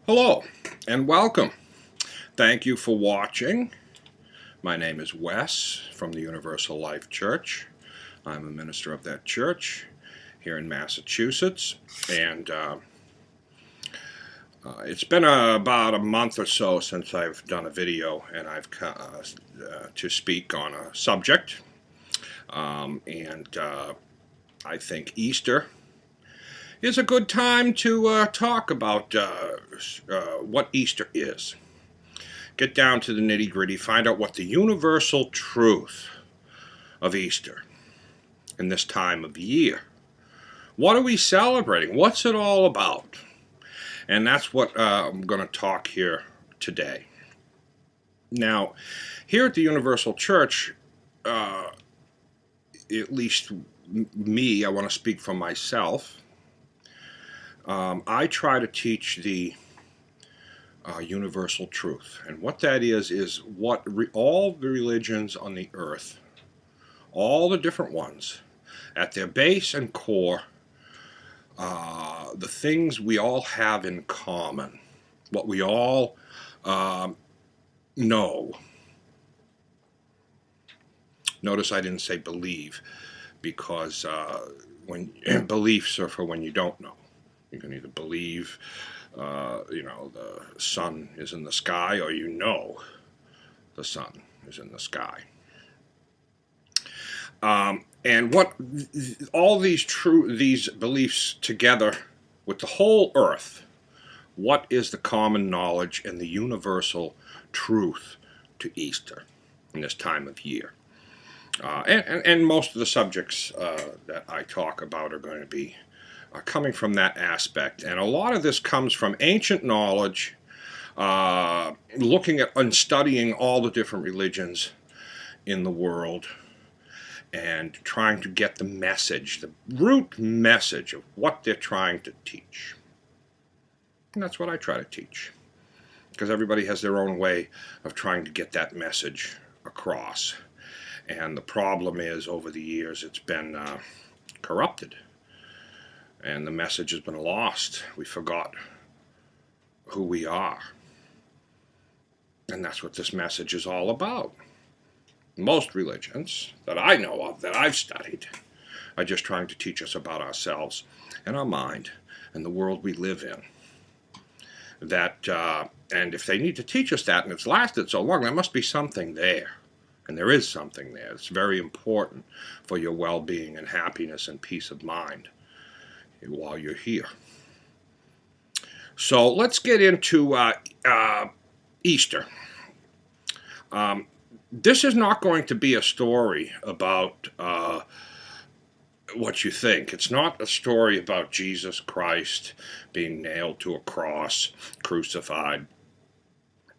Hello and welcome. Thank you for watching. My name is Wes from the Universal Life Church. I'm a minister of that church here in Massachusetts, and it's been about a month or so since I've done a video and I've to speak on a subject, and I think Easter is a good time to talk about what Easter is. Get down to the nitty-gritty, find out what the universal truth of Easter in this time of year. What are we celebrating? What's it all about? And that's what I'm going to talk here today. Now, here at the Universal Church, at least me, I want to speak for myself. I try to teach the universal truth. And what that is what all the religions on the earth, all the different ones, at their base and core, the things we all have in common, what we all know. Notice I didn't say believe, because when beliefs are for when you don't know. You can either believe, the sun is in the sky, or the sun is in the sky. And what all these beliefs together with the whole earth, what is the common knowledge and the universal truth to Easter in this time of year? And most of the subjects that I talk about are going to be coming from that aspect. And a lot of this comes from ancient knowledge, looking at and studying all the different religions in the world, and trying to get the message, the root message of what they're trying to teach. And that's what I try to teach, because everybody has their own way of trying to get that message across. And the problem is, over the years, it's been corrupted. And the message has been lost. We forgot who we are. And that's what this message is all about. Most religions that I know of, that I've studied, are just trying to teach us about ourselves and our mind and the world we live in. And if they need to teach us that, and it's lasted so long, there must be something there. And there is something there. It's very important for your well-being and happiness and peace of mind while you're here. So let's get into Easter. This is not going to be a story about what you think. It's not a story about Jesus Christ being nailed to a cross, crucified,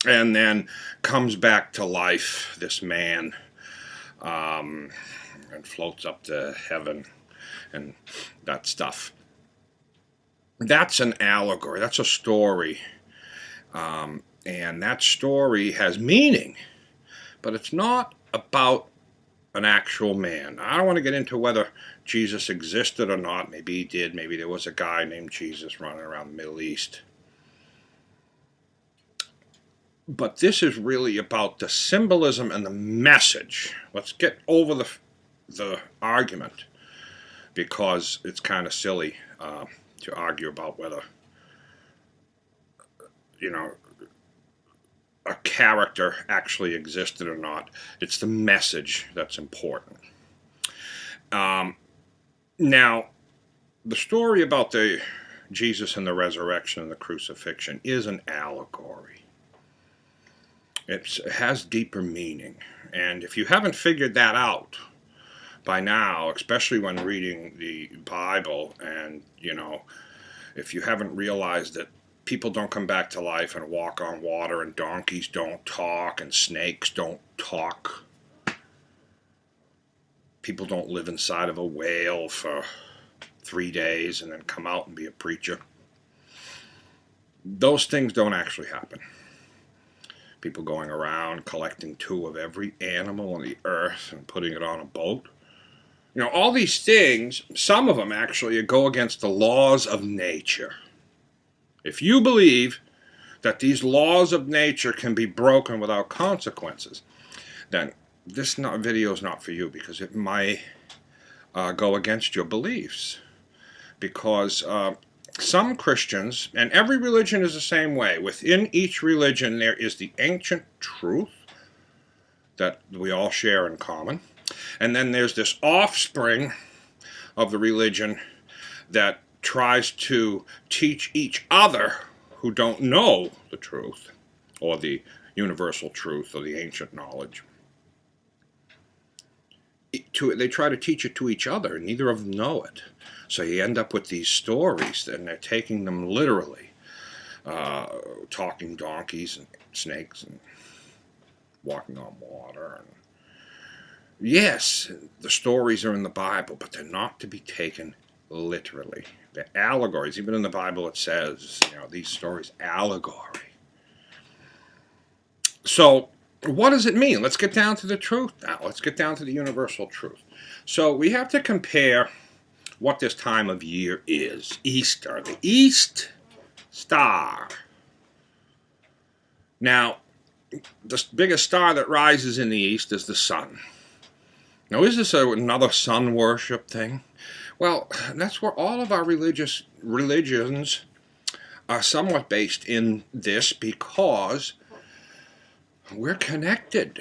and then comes back to life, this man, and floats up to heaven and that stuff. That's an allegory. That's a story. And that story has meaning, but it's not about an actual man. I don't want to get into whether Jesus existed or not. Maybe he did. Maybe there was a guy named Jesus running around the Middle East. But this is really about the symbolism and the message. Let's get over the argument, because it's kind of silly to argue about whether, a character actually existed or not. It's the message that's important. Now, the story about the Jesus and the resurrection and the crucifixion is an allegory. It has deeper meaning. And if you haven't figured that out by now, especially when reading the Bible, and, if you haven't realized that people don't come back to life and walk on water, and donkeys don't talk, and snakes don't talk. People don't live inside of a whale for 3 days and then come out and be a preacher. Those things don't actually happen. People going around collecting 2 of every animal on the earth and putting it on a boat. All these things, some of them actually go against the laws of nature. If you believe that these laws of nature can be broken without consequences, then this video is not for you, because it might go against your beliefs. Because some Christians, and every religion is the same way, within each religion there is the ancient truth that we all share in common, and then there's this offspring of the religion that tries to teach each other who don't know the truth, or the universal truth, or the ancient knowledge. They try to teach it to each other, and neither of them know it. So you end up with these stories, and they're taking them literally. Talking donkeys and snakes and walking on water. And yes, the stories are in the Bible, but they're not to be taken literally. They're allegories. Even in the Bible it says, these stories, allegory. So what does it mean? Let's get down to the truth now. Let's get down to the universal truth. So we have to compare what this time of year is. Easter, the East Star. Now, the biggest star that rises in the east is the sun. Now, is this another sun worship thing? Well, that's where all of our religions are somewhat based in this, because we're connected.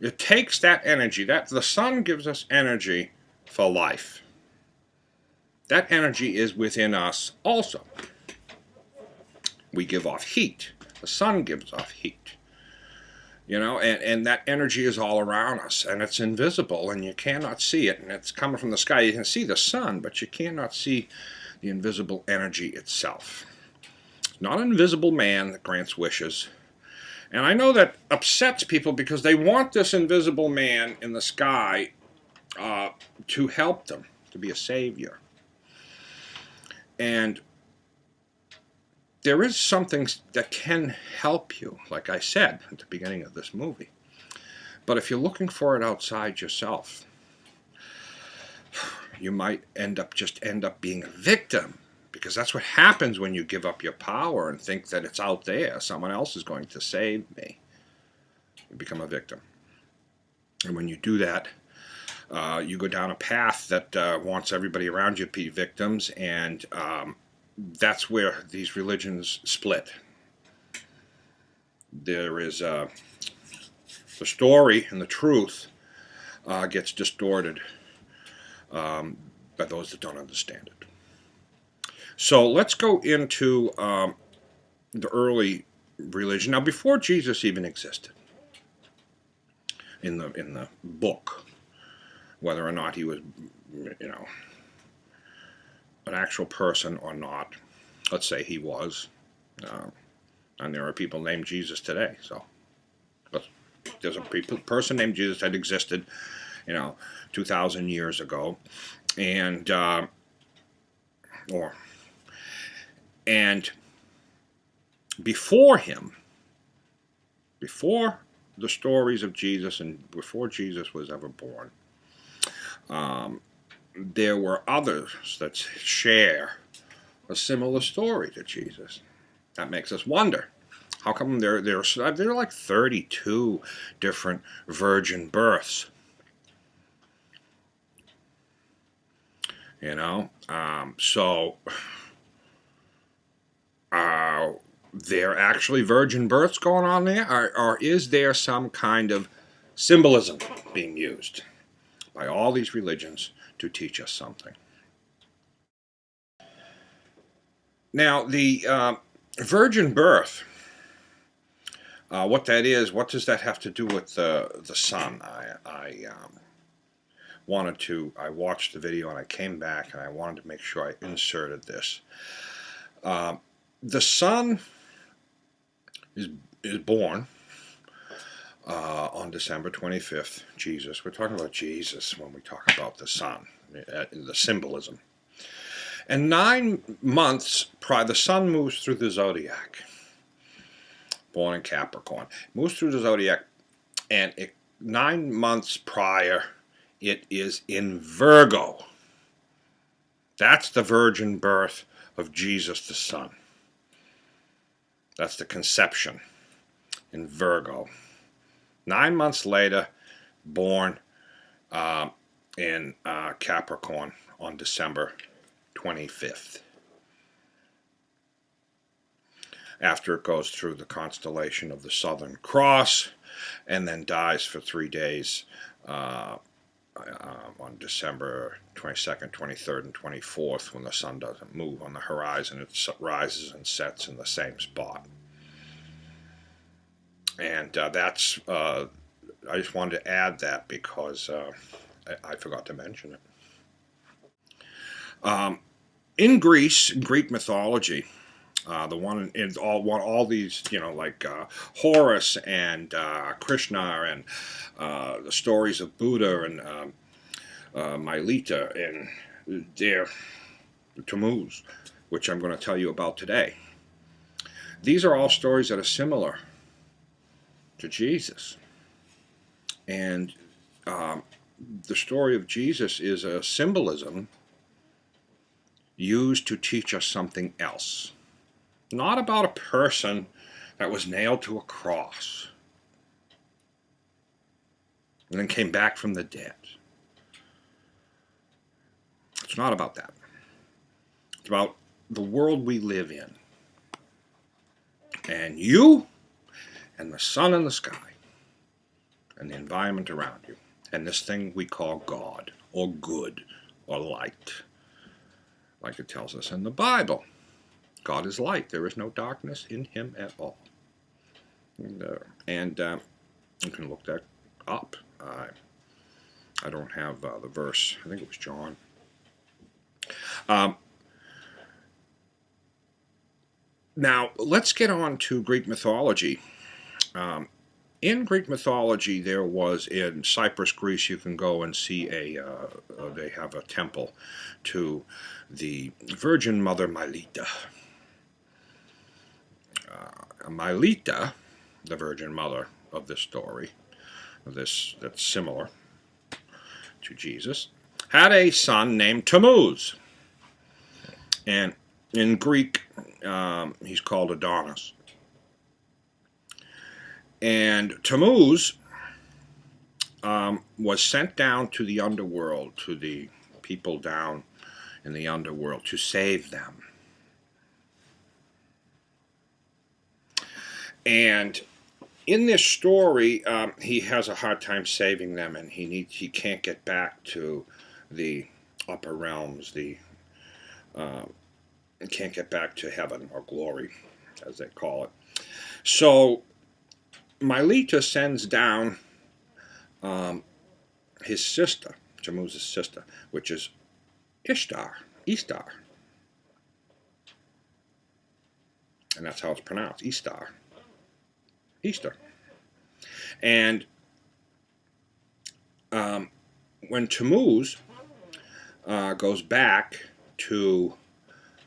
It takes that energy, that the sun gives us energy for life. That energy is within us also. We give off heat. The sun gives off heat. And that energy is all around us, and it's invisible, and you cannot see it, and it's coming from the sky. You can see the sun, but you cannot see the invisible energy itself. It's not an invisible man that grants wishes. And I know that upsets people, because they want this invisible man in the sky to help them, to be a savior. And there is something that can help you, like I said at the beginning of this movie. But if you're looking for it outside yourself, you might end up being a victim, because that's what happens when you give up your power and think that it's out there. Someone else is going to save me. You become a victim. And when you do that, you go down a path that wants everybody around you to be victims, and that's where these religions split. There is the story and the truth gets distorted by those that don't understand it. So let's go into the early religion. Now, before Jesus even existed in the book, whether or not he was, an actual person or not, let's say he was, and there are people named Jesus today. So there's a person named Jesus that existed, 2,000 years ago, and before him, before the stories of Jesus and before Jesus was ever born, there were others that share a similar story to Jesus. That makes us wonder, how come there are like 32 different virgin births? So are there actually virgin births going on there, or is there some kind of symbolism being used by all these religions to teach us something? Now, the virgin birth, what that is, what does that have to do with the sun? I watched the video and I came back and I wanted to make sure I inserted this. The sun is born on December 25th, Jesus. We're talking about Jesus when we talk about the sun, the symbolism. And 9 months prior, the sun moves through the zodiac. Born in Capricorn. Moves through the zodiac, and 9 months prior, it is in Virgo. That's the virgin birth of Jesus the Son. That's the conception in Virgo. 9 months later, born in Capricorn on December 25th. After it goes through the constellation of the Southern Cross and then dies for 3 days on December 22nd, 23rd, and 24th, when the sun doesn't move on the horizon. It rises and sets in the same spot. And that's, I just wanted to add that because I forgot to mention it. In Greece, in Greek mythology, the one in all these, like Horus and Krishna and the stories of Buddha and Mylitta and their Tammuz, which I'm going to tell you about today. These are all stories that are similar to Jesus. And the story of Jesus is a symbolism used to teach us something else. Not about a person that was nailed to a cross and then came back from the dead. It's not about that. It's about the world we live in. And you and the sun and the sky and the environment around you and this thing we call God or good or light, like it tells us in the Bible. God is light. There is no darkness in him at all. And you can look that up. I don't have the verse. I think it was John. Now, let's get on to Greek mythology. In Greek mythology, there was, in Cyprus, Greece, you can go and see they have a temple to the Virgin Mother Mylitta. Mylitta, the Virgin Mother of this story, that's similar to Jesus, had a son named Tammuz. And in Greek, he's called Adonis. And Tammuz was sent down to the underworld, to the people down in the underworld, to save them. And in this story, he has a hard time saving them, and he can't get back to the upper realms. Can't get back to heaven or glory, as they call it. So Mylitta sends down his sister, Tammuz's sister, which is Easter, and that's how it's pronounced, Easter. And when Tammuz goes back to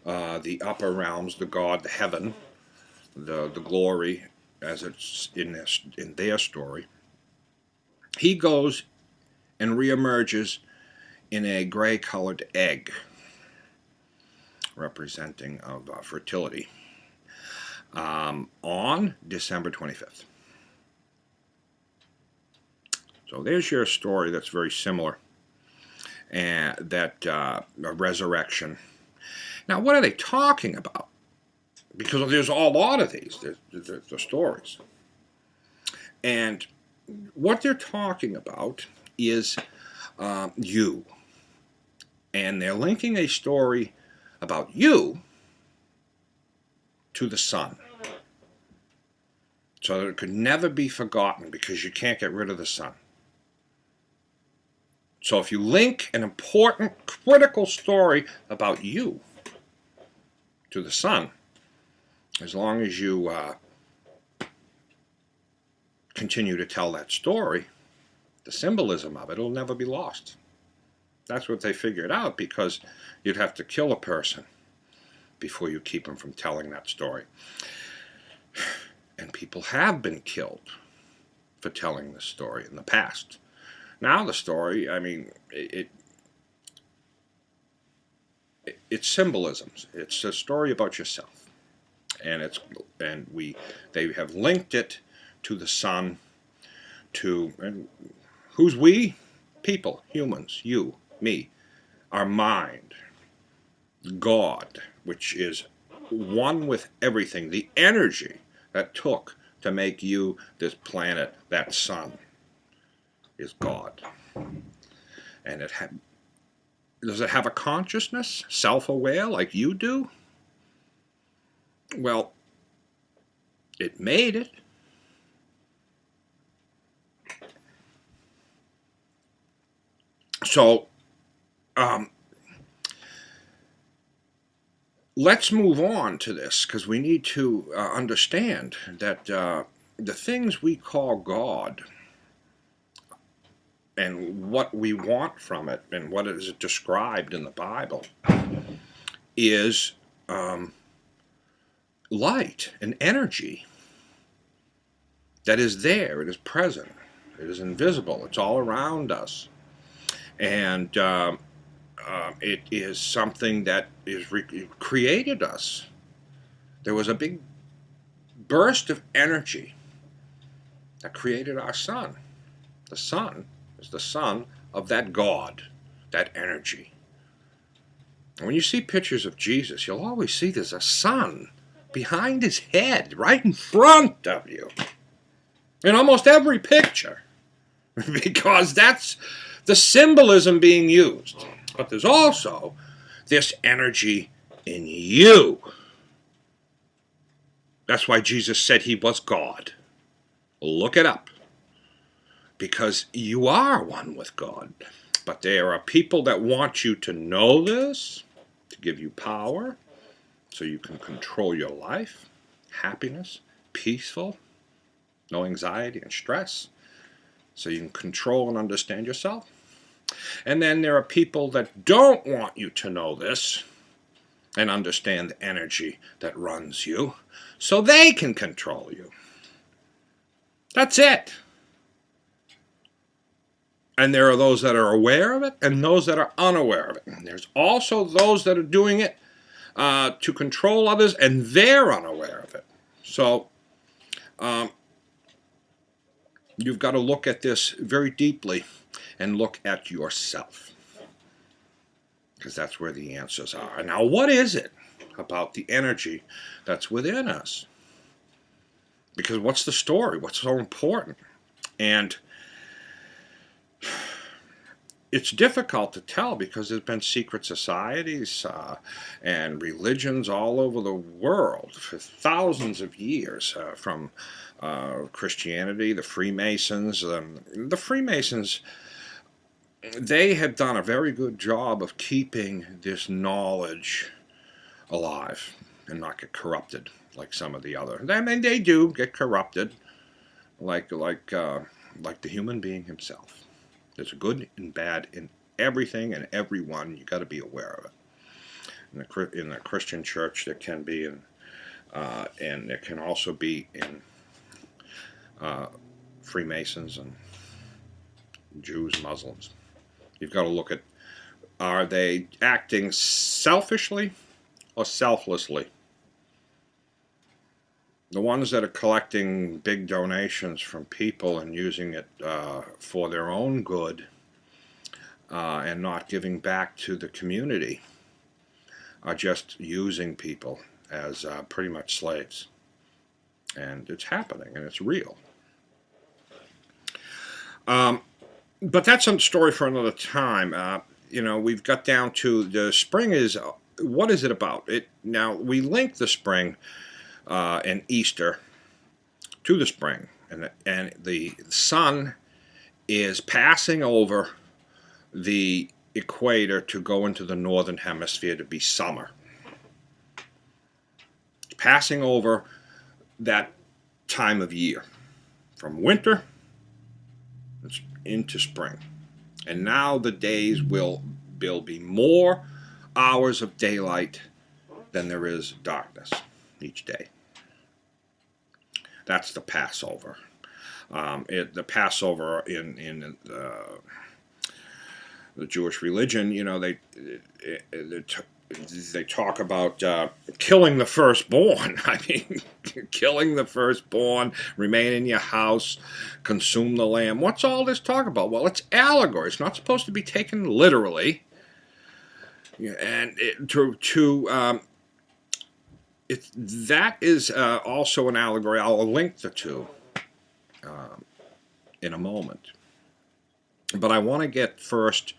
the upper realms, the God, the heaven, the glory, as it's in their story, he goes and reemerges in a gray-colored egg, representing of fertility, on December 25th. So there's your story that's very similar, and that a resurrection. Now, what are they talking about? Because there's a lot of these, the stories. And what they're talking about is you. And they're linking a story about you to the sun, so that it could never be forgotten, because you can't get rid of the sun. So if you link an important, critical story about you to the sun, as long as you continue to tell that story, the symbolism of it will never be lost. That's what they figured out, because you'd have to kill a person before you keep them from telling that story. And people have been killed for telling this story in the past. Now the story, I mean, it's symbolisms. It's a story about yourself. And and they have linked it to the sun, and who's we? People, humans, you, me, our mind, God, which is one with everything, the energy that took to make you, this planet, that sun, is God. And does it have a consciousness, self-aware, like you do? Well, it made it. So, let's move on to this, because we need to understand that the things we call God and what we want from it and what is described in the Bible is light and energy that is there. It is present. It is invisible. It's all around us. And it is something that created us. There was a big burst of energy that created our sun. The sun is the son of that God, that energy. And when you see pictures of Jesus, you'll always see there's a sun behind his head, right in front of you, in almost every picture, because that's the symbolism being used. But there's also this energy in you. That's why Jesus said he was God. Look it up. Because you are one with God. But there are people that want you to know this, to give you power, so you can control your life, happiness, peaceful, no anxiety and stress, so you can control and understand yourself. And then there are people that don't want you to know this and understand the energy that runs you, so they can control you. That's it. And there are those that are aware of it and those that are unaware of it. And there's also those that are doing it to control others, and they're unaware of it. So you've got to look at this very deeply and look at yourself, because that's where the answers are. Now, what is it about the energy that's within us? Because what's the story? What's so important? And it's difficult to tell, because there's been secret societies and religions all over the world for thousands of years, from Christianity, the Freemasons. The Freemasons, they have done a very good job of keeping this knowledge alive and not get corrupted like some of the other. I mean, they do get corrupted, like the human being himself. There's good and bad in everything and everyone. You got to be aware of it. In the Christian church, there can be, and there can also be in Freemasons and Jews, Muslims. You've got to look at, are they acting selfishly or selflessly? The ones that are collecting big donations from people and using it for their own good and not giving back to the community are just using people as pretty much slaves. And it's happening, and it's real. But that's a story for another time. We've got down to the spring is, what is it about? Now, we link the spring and Easter to the spring, and the sun is passing over the equator to go into the northern hemisphere to be summer. It's passing over that time of year from winter into spring, and now the days will be more hours of daylight than there is darkness each day. That's the Passover. The Passover in the Jewish religion, they talk about killing the firstborn. I mean, killing the firstborn, remain in your house, consume the lamb. What's all this talk about? Well, it's allegory. It's not supposed to be taken literally. And that is also an allegory. I'll link the two in a moment. But I want to get first,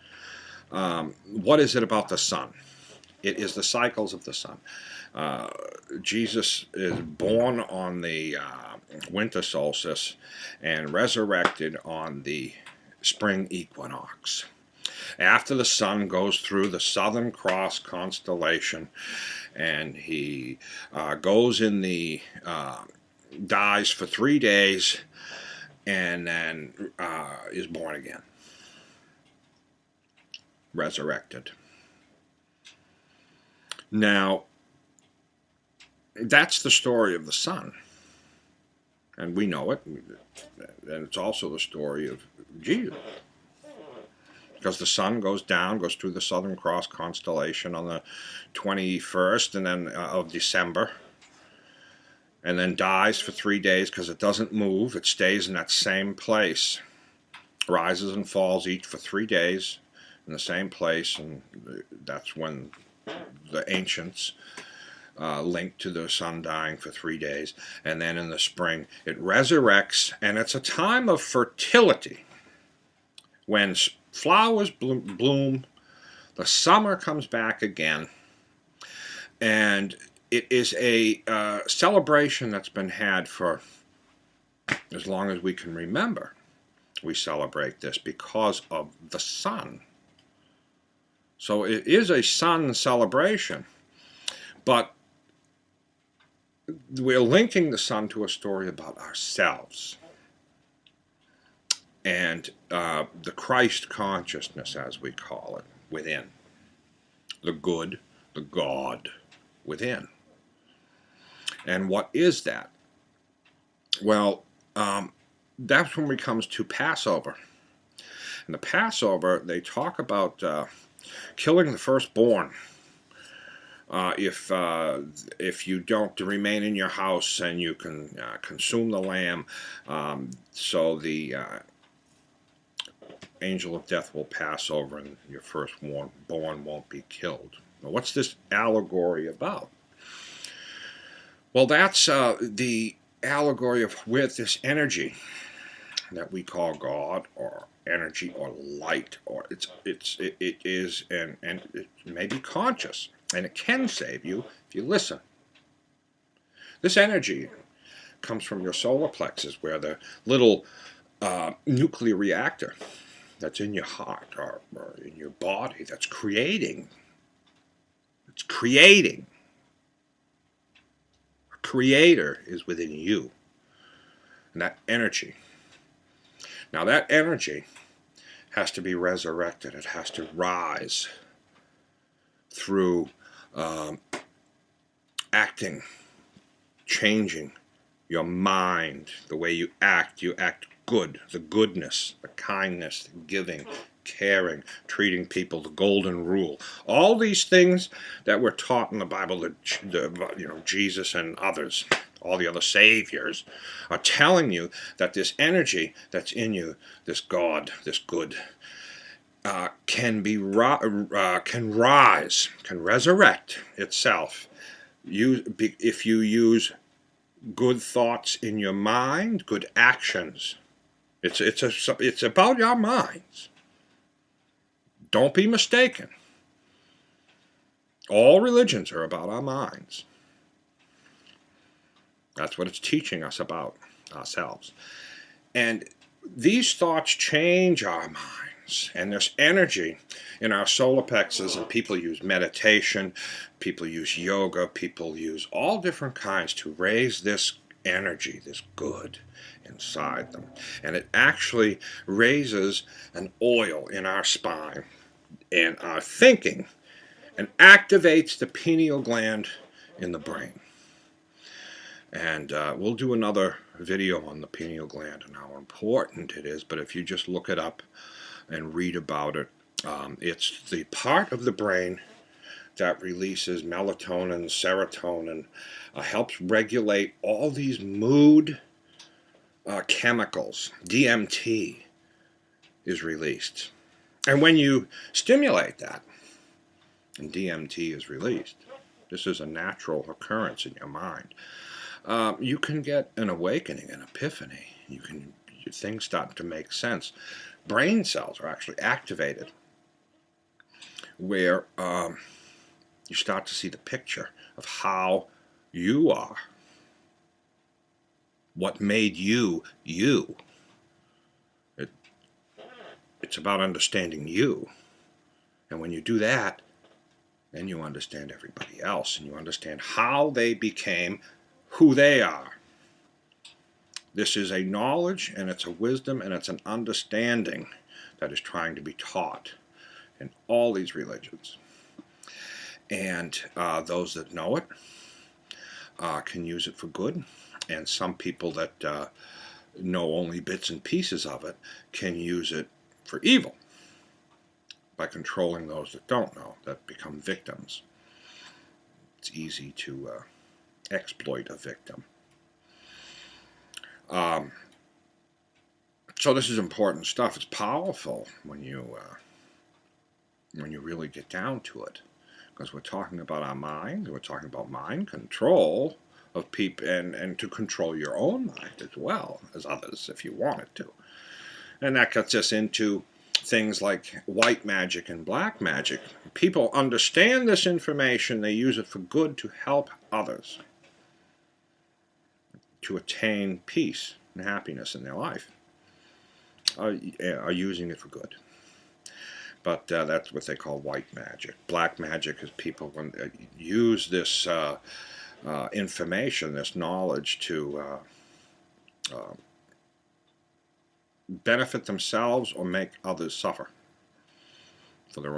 what is it about the sun? It is the cycles of the sun. Jesus is born on the winter solstice and resurrected on the spring equinox. After the sun goes through the Southern Cross constellation, and he goes in the dies for 3 days, and then is born again, resurrected. Now, that's the story of the sun, and we know it, and it's also the story of Jesus. Because the sun goes down, goes through the Southern Cross constellation on the 21st and then of December, and then dies for 3 days because it doesn't move. It stays in that same place, rises and falls each for 3 days in the same place, and that's when the ancients linked to the sun dying for 3 days. And then in the spring it resurrects, and it's a time of fertility when flowers bloom, the summer comes back again, and it is a celebration that's been had for as long as we can remember. We celebrate this because of the sun. So it is a sun celebration, but we're linking the sun to a story about ourselves and the Christ consciousness, as we call it, within. The good, the God within. And what is that? Well, that's when it comes to Passover. In the Passover, they talk about killing the firstborn. If you don't remain in your house, and you can consume the lamb, so the angel of death will pass over and your firstborn won't be killed. Now, what's this allegory about? Well, that's the allegory of with this energy that we call God, or energy, or light, or it is, and it may be conscious, and it can save you if you listen. This energy comes from your solar plexus, where the little nuclear reactor that's in your heart or in your body that's creating. It's creating. A creator is within you. And that energy. Now that energy has to be resurrected. It has to rise through acting, changing your mind, the way you act. You act good, the goodness, the kindness, the giving, caring, treating people, the golden rule. All these things that were taught in the Bible, Jesus and others, all the other saviors, are telling you that this energy that's in you, this God, this good, can rise, can resurrect itself. If you use good thoughts in your mind, good actions. It's about our minds. Don't be mistaken. All religions are about our minds. That's what it's teaching us about ourselves. And these thoughts change our minds. And there's energy in our solar plexus, and people use meditation, people use yoga, people use all different kinds to raise this energy, this good inside them. And it actually raises an oil in our spine and our thinking, and activates the pineal gland in the brain. And we'll do another video on the pineal gland and how important it is, but if you just look it up and read about it, it's the part of the brain that releases melatonin, serotonin, helps regulate all these mood chemicals. DMT is released. And when you stimulate that, and DMT is released, this is a natural occurrence in your mind, you can get an awakening, an epiphany. Things start to make sense. Brain cells are actually activated where you start to see the picture of how you are, what made you you. It's about understanding you. And when you do that, then you understand everybody else, and you understand how they became who they are. This is a knowledge, and it's a wisdom, and it's an understanding that is trying to be taught in all these religions. And those that know it can use it for good, and some people that know only bits and pieces of it can use it for evil by controlling those that don't know, that become victims. It's easy to exploit a victim. So this is important stuff. It's powerful when you really get down to it, because we're talking about our mind. We're talking about mind control of people, and to control your own mind as well as others if you wanted to. And that gets us into things like white magic and black magic. People understand this information. They use it for good to help others to attain peace and happiness in their life. Are using it for good. But that's what they call white magic. Black magic is people when use this information, this knowledge to benefit themselves or make others suffer for their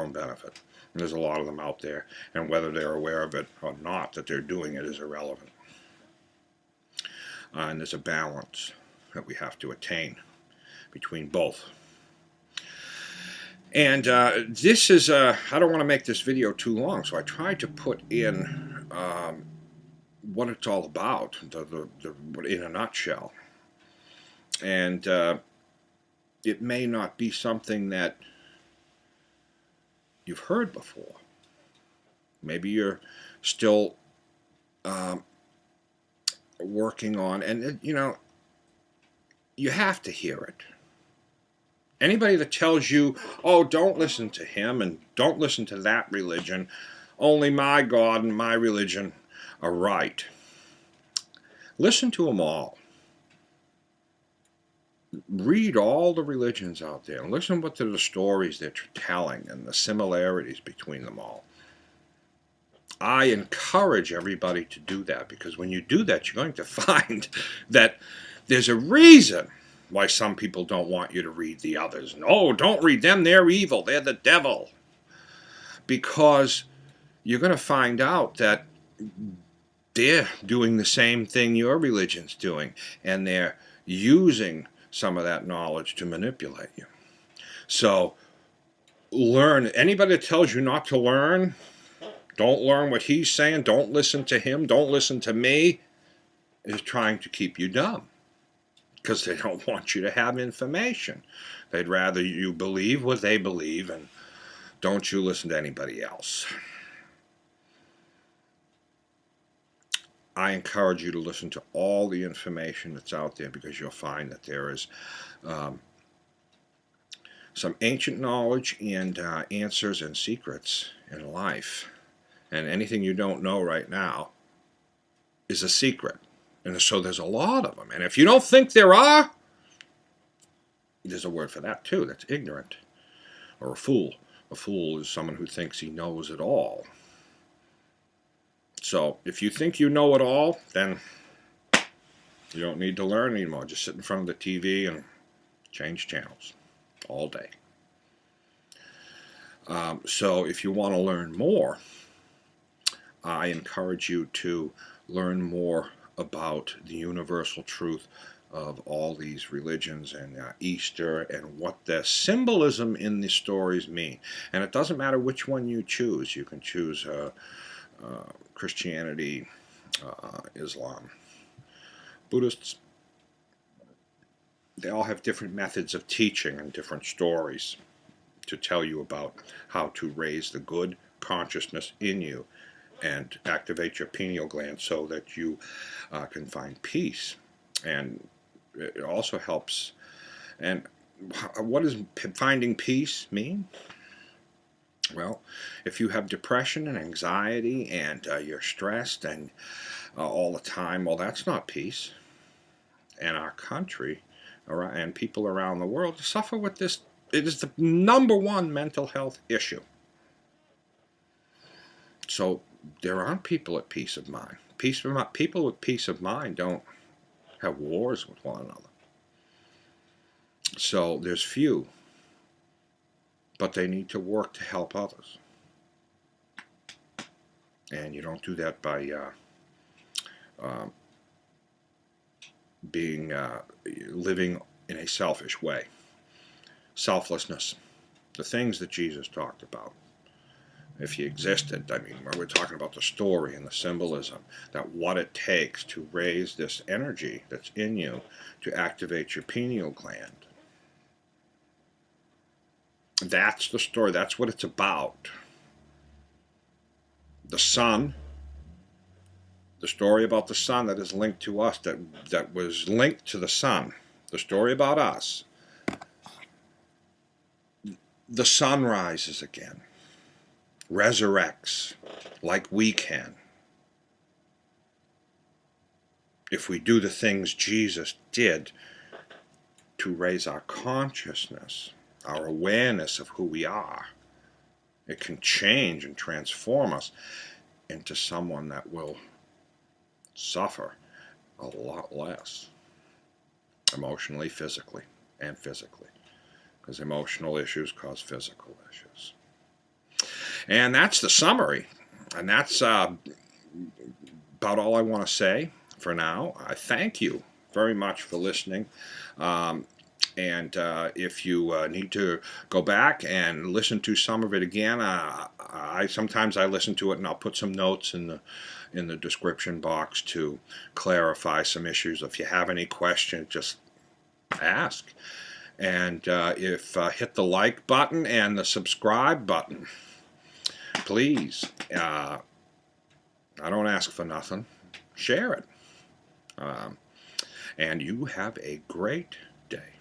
own benefit. And there's a lot of them out there, and whether they're aware of it or not that they're doing it is irrelevant. And there's a balance that we have to attain between both. And this is, I don't want to make this video too long, so I tried to put in what it's all about, in a nutshell. And it may not be something that you've heard before. Maybe you're still working on, and you have to hear it. Anybody that tells you, oh, don't listen to him and don't listen to that religion, only my God and my religion are right. Listen to them all. Read all the religions out there and listen to the stories they're telling and the similarities between them all. I encourage everybody to do that, because when you do that, you're going to find that there's a reason why some people don't want you to read the others. No, don't read them. They're evil. They're the devil. Because you're going to find out that they're doing the same thing your religion's doing, and they're using some of that knowledge to manipulate you. So learn. Anybody that tells you not to learn, don't learn what he's saying, don't listen to him, don't listen to me, is trying to keep you dumb. Because they don't want you to have information. They'd rather you believe what they believe, and don't you listen to anybody else. I encourage you to listen to all the information that's out there, because you'll find that there is some ancient knowledge and answers and secrets in life. And anything you don't know right now is a secret. And so there's a lot of them. And if you don't think there are, there's a word for that too. That's ignorant, or a fool. A fool is someone who thinks he knows it all. So if you think you know it all, then you don't need to learn anymore. Just sit in front of the TV and change channels all day. So if you want to learn more, I encourage you to learn more about the universal truth of all these religions and Easter and what the symbolism in the stories mean. And it doesn't matter which one you choose. You can choose Christianity, Islam, Buddhists. They all have different methods of teaching and different stories to tell you about how to raise the good consciousness in you and activate your pineal gland so that you can find peace. And it also helps. And what does finding peace mean? Well, if you have depression and anxiety and you're stressed and all the time, well, that's not peace. And our country and people around the world suffer with this. It is the #1 mental health issue. So there aren't people at peace of mind. People with peace of mind don't have wars with one another. So there's few, but they need to work to help others. And you don't do that by living in a selfish way. Selflessness, the things that Jesus talked about. If he existed, I mean, we're talking about the story and the symbolism, that what it takes to raise this energy that's in you to activate your pineal gland. That's the story. That's what it's about. The sun, the story about the sun that is linked to us, that was linked to the sun, the story about us. The sun rises again, resurrects like we can. If we do the things Jesus did to raise our consciousness, our awareness of who we are, it can change and transform us into someone that will suffer a lot less, emotionally, physically, and physically. Because emotional issues cause physical issues. And that's the summary. And that's about all I want to say for now. I thank you very much for listening. And if you need to go back and listen to some of it again, sometimes I listen to it and I'll put some notes in the description box to clarify some issues. If you have any questions, just ask. And hit the like button and the subscribe button. Please, I don't ask for nothing. Share it. And you have a great day.